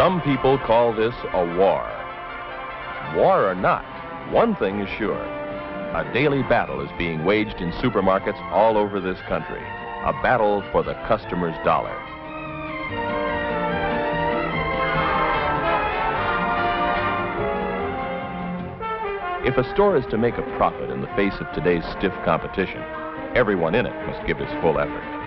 Some people call this a war. War or not, one thing is sure. A daily battle is being waged in supermarkets all over this country. A battle for the customer's dollar. If a store is to make a profit in the face of today's stiff competition, everyone in it must give his full effort.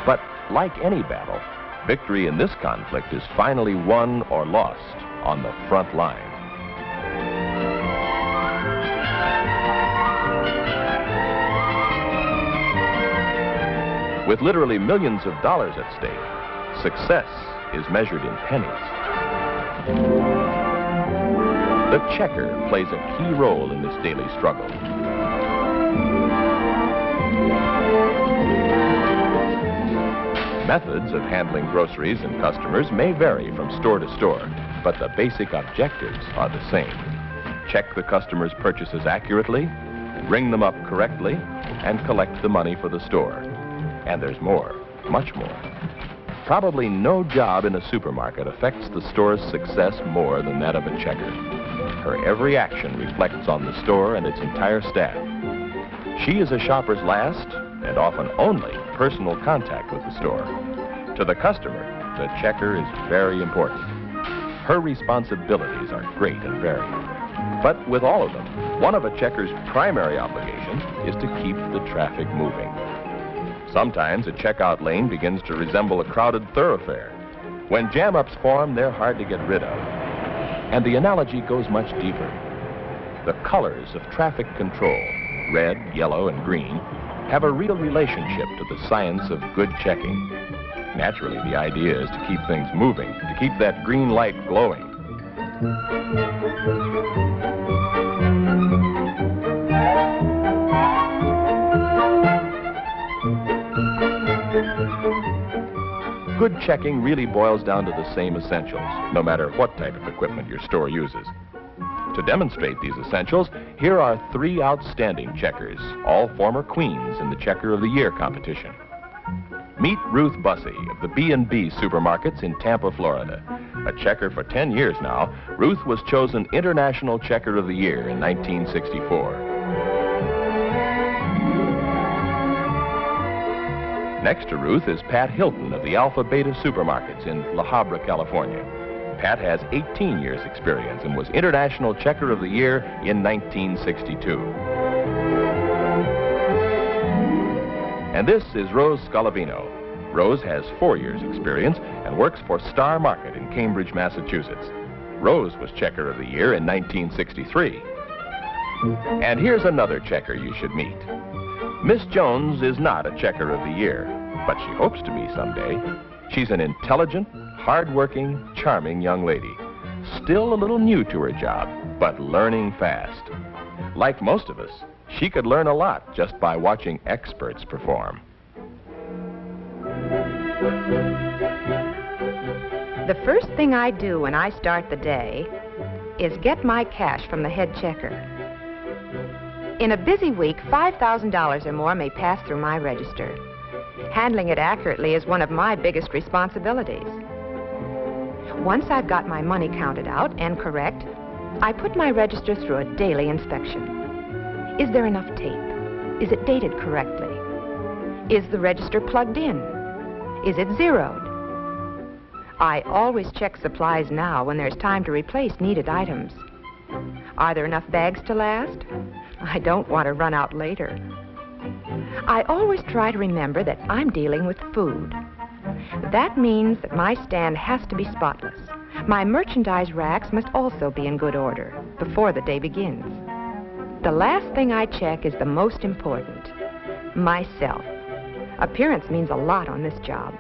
But like any battle, victory in this conflict is finally won or lost on the front line. With literally millions of dollars at stake, success is measured in pennies. The checker plays a key role in this daily struggle. Methods of handling groceries and customers may vary from store to store, but the basic objectives are the same. Check the customer's purchases accurately, ring them up correctly, and collect the money for the store. And there's more, much more. Probably no job in a supermarket affects the store's success more than that of a checker. Her every action reflects on the store and its entire staff. She is a shopper's last, and often only, personal contact with the store. To the customer, the checker is very important. Her responsibilities are great and varied. But with all of them, one of a checker's primary obligations is to keep the traffic moving. Sometimes a checkout lane begins to resemble a crowded thoroughfare. When jam-ups form, they're hard to get rid of. And the analogy goes much deeper. The colors of traffic control, red, yellow, and green, have a real relationship to the science of good checking. Naturally, the idea is to keep things moving, to keep that green light glowing. Good checking really boils down to the same essentials, no matter what type of equipment your store uses. To demonstrate these essentials, here are 3 outstanding checkers, all former queens in the Checker of the Year competition. Meet Ruth Bussey of the B&B Supermarkets in Tampa, Florida. A checker for 10 years now, Ruth was chosen International Checker of the Year in 1964. Next to Ruth is Pat Hilton of the Alpha Beta Supermarkets in La Habra, California. Pat has 18 years' experience and was International Checker of the Year in 1962. And this is Rose Scalavino. Rose has 4 years' experience and works for Star Market in Cambridge, Massachusetts. Rose was Checker of the Year in 1963. And here's another checker you should meet. Miss Jones is not a Checker of the Year, but she hopes to be someday. She's an intelligent, hard-working, charming young lady. Still a little new to her job, but learning fast. Like most of us, she could learn a lot just by watching experts perform. The first thing I do when I start the day is get my cash from the head checker. In a busy week, $5,000 or more may pass through my register. Handling it accurately is one of my biggest responsibilities. Once I've got my money counted out and correct, I put my register through a daily inspection. Is there enough tape? Is it dated correctly? Is the register plugged in? Is it zeroed? I always check supplies now when there's time to replace needed items. Are there enough bags to last? I don't want to run out later. I always try to remember that I'm dealing with food. That means that my stand has to be spotless. My merchandise racks must also be in good order before the day begins. The last thing I check is the most important, myself. Appearance means a lot on this job.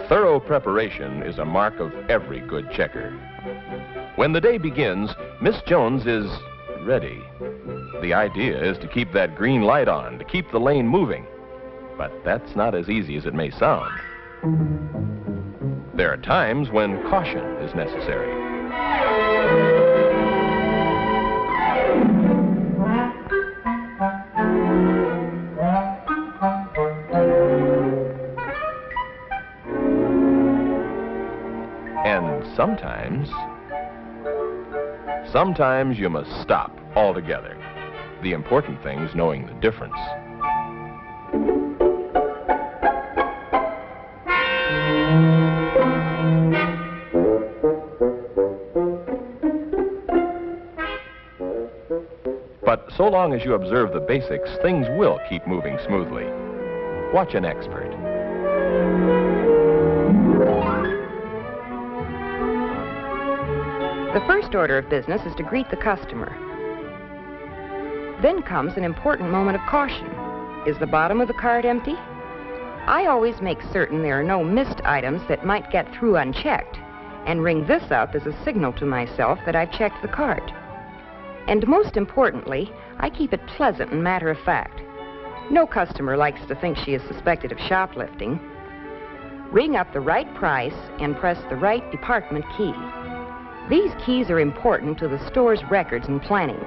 Thorough preparation is a mark of every good checker. When the day begins, Miss Jones is ready. The idea is to keep that green light on, to keep the lane moving. But that's not as easy as it may sound. There are times when caution is necessary. sometimes you must stop altogether. The important thing is knowing the difference. But so long as you observe the basics, things will keep moving smoothly. Watch an expert. The first order of business is to greet the customer. Then comes an important moment of caution. Is the bottom of the cart empty? I always make certain there are no missed items that might get through unchecked, and ring this up as a signal to myself that I've checked the cart. And most importantly, I keep it pleasant and matter-of-fact. No customer likes to think she is suspected of shoplifting. Ring up the right price and press the right department key. These keys are important to the store's records and planning.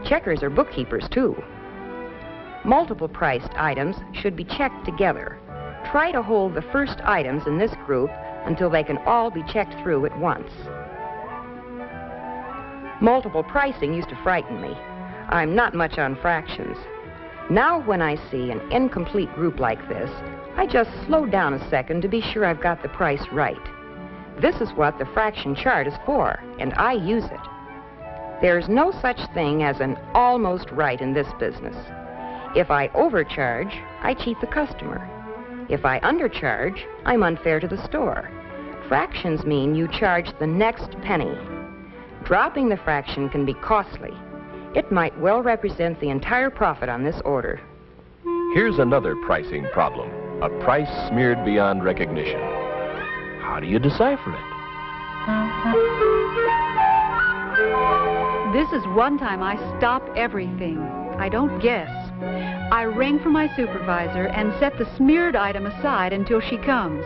Checkers are bookkeepers, too. Multiple priced items should be checked together. Try to hold the first items in this group until they can all be checked through at once. Multiple pricing used to frighten me. I'm not much on fractions. Now when I see an incomplete group like this, I just slow down a second to be sure I've got the price right. This is what the fraction chart is for, and I use it. There's no such thing as an almost right in this business. If I overcharge, I cheat the customer. If I undercharge, I'm unfair to the store. Fractions mean you charge the next penny. Dropping the fraction can be costly. It might well represent the entire profit on this order. Here's another pricing problem, a price smeared beyond recognition. How do you decipher it? This is one time I stop everything. I don't guess. I ring for my supervisor and set the smeared item aside until she comes.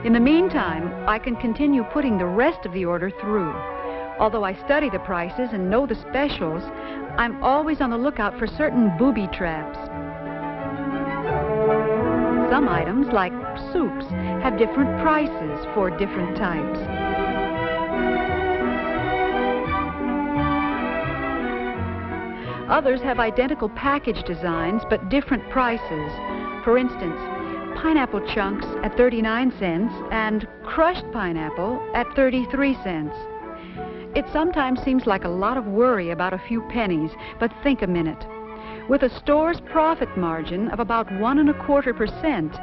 In the meantime, I can continue putting the rest of the order through. Although I study the prices and know the specials, I'm always on the lookout for certain booby traps. Some items, like soups, have different prices for different types. Others have identical package designs but different prices. For instance, pineapple chunks at 39 cents and crushed pineapple at 33 cents. It sometimes seems like a lot of worry about a few pennies, but think a minute. With a store's profit margin of about 1.25%,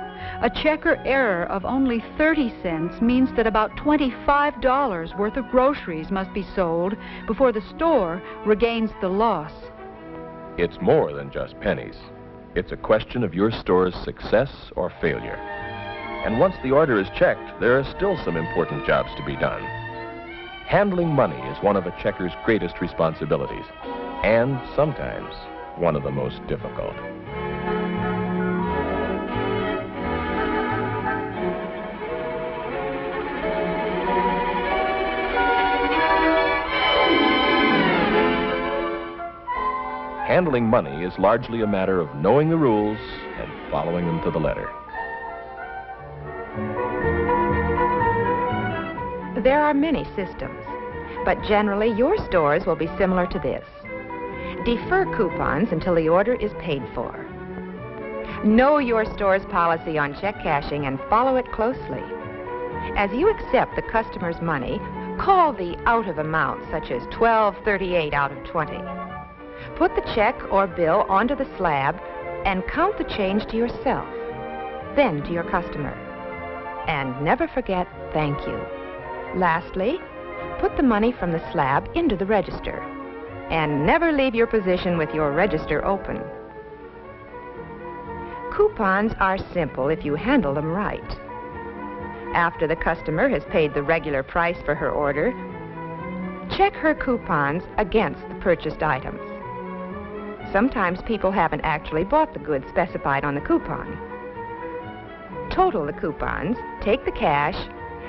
a checker error of only 30 cents means that about $25 worth of groceries must be sold before the store regains the loss. It's more than just pennies. It's a question of your store's success or failure. And once the order is checked, there are still some important jobs to be done. Handling money is one of a checker's greatest responsibilities, and sometimes one of the most difficult. Handling money is largely a matter of knowing the rules and following them to the letter. There are many systems, but generally your stores will be similar to this. Defer coupons until the order is paid for. Know your store's policy on check cashing and follow it closely. As you accept the customer's money, call the out of amount, such as $12.38 out of 20. Put the check or bill onto the slab and count the change to yourself, then to your customer. And never forget, thank you. Lastly, put the money from the slab into the register. And never leave your position with your register open. Coupons are simple if you handle them right. After the customer has paid the regular price for her order, check her coupons against the purchased items. Sometimes people haven't actually bought the goods specified on the coupon. Total the coupons, take the cash,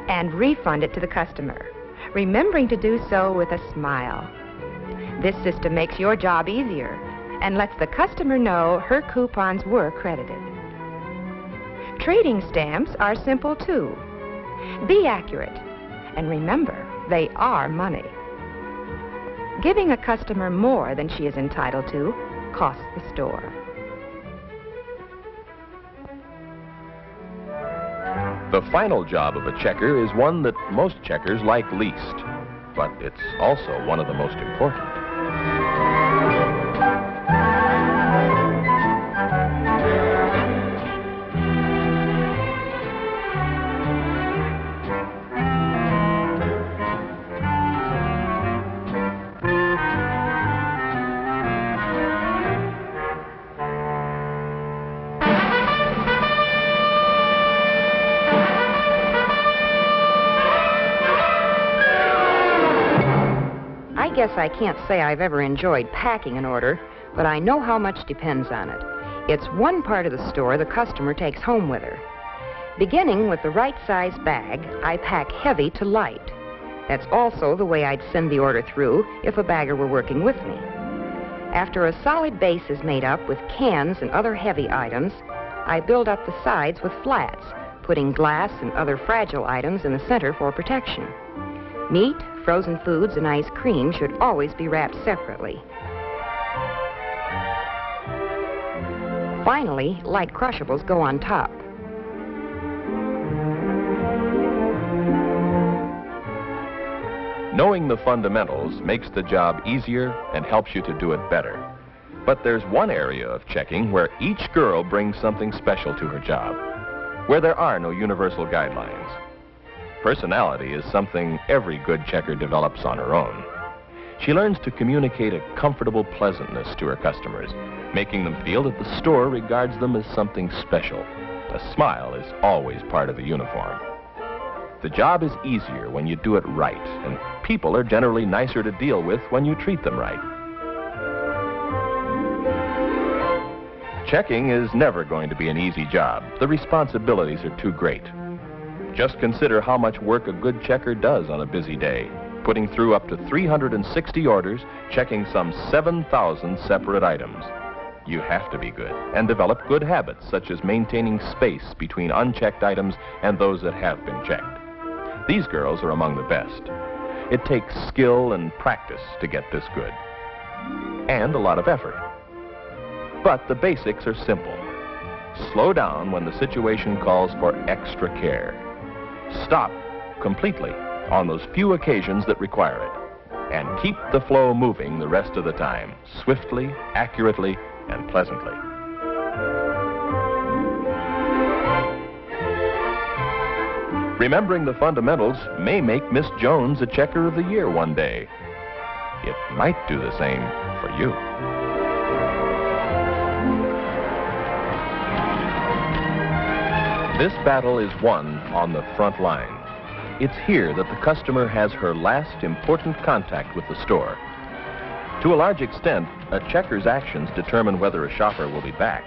and refund it to the customer, remembering to do so with a smile. This system makes your job easier and lets the customer know her coupons were credited. Trading stamps are simple too. Be accurate And remember, they are money. Giving a customer more than she is entitled to costs the store. The final job of a checker is one that most checkers like least, but it's also one of the most important. I guess I can't say I've ever enjoyed packing an order, but I know how much depends on it. It's one part of the store the customer takes home with her. Beginning with the right size bag, I pack heavy to light. That's also the way I'd send the order through if a bagger were working with me. After a solid base is made up with cans and other heavy items, I build up the sides with flats, putting glass and other fragile items in the center for protection. Meat, frozen foods, and ice cream should always be wrapped separately. Finally, light crushables go on top. Knowing the fundamentals makes the job easier and helps you to do it better. But there's one area of checking where each girl brings something special to her job, where there are no universal guidelines. Personality is something every good checker develops on her own. She learns to communicate a comfortable pleasantness to her customers, making them feel that the store regards them as something special. A smile is always part of the uniform. The job is easier when you do it right, and people are generally nicer to deal with when you treat them right. Checking is never going to be an easy job. The responsibilities are too great. Just consider how much work a good checker does on a busy day, putting through up to 360 orders, checking some 7,000 separate items. You have to be good and develop good habits, such as maintaining space between unchecked items and those that have been checked. These girls are among the best. It takes skill and practice to get this good, and a lot of effort. But the basics are simple. Slow down when the situation calls for extra care. Stop completely on those few occasions that require it, and keep the flow moving the rest of the time, swiftly, accurately, and pleasantly. Remembering the fundamentals may make Miss Jones a Checker of the Year one day. It might do the same for you. This battle is won on the front line. It's here that the customer has her last important contact with the store. To a large extent, a checker's actions determine whether a shopper will be back.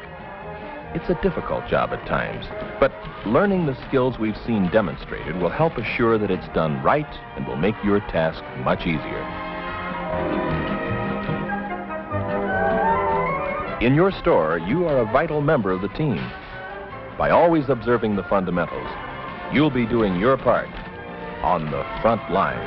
It's a difficult job at times, but learning the skills we've seen demonstrated will help assure that it's done right and will make your task much easier. In your store, you are a vital member of the team. By always observing the fundamentals, you'll be doing your part on the front line.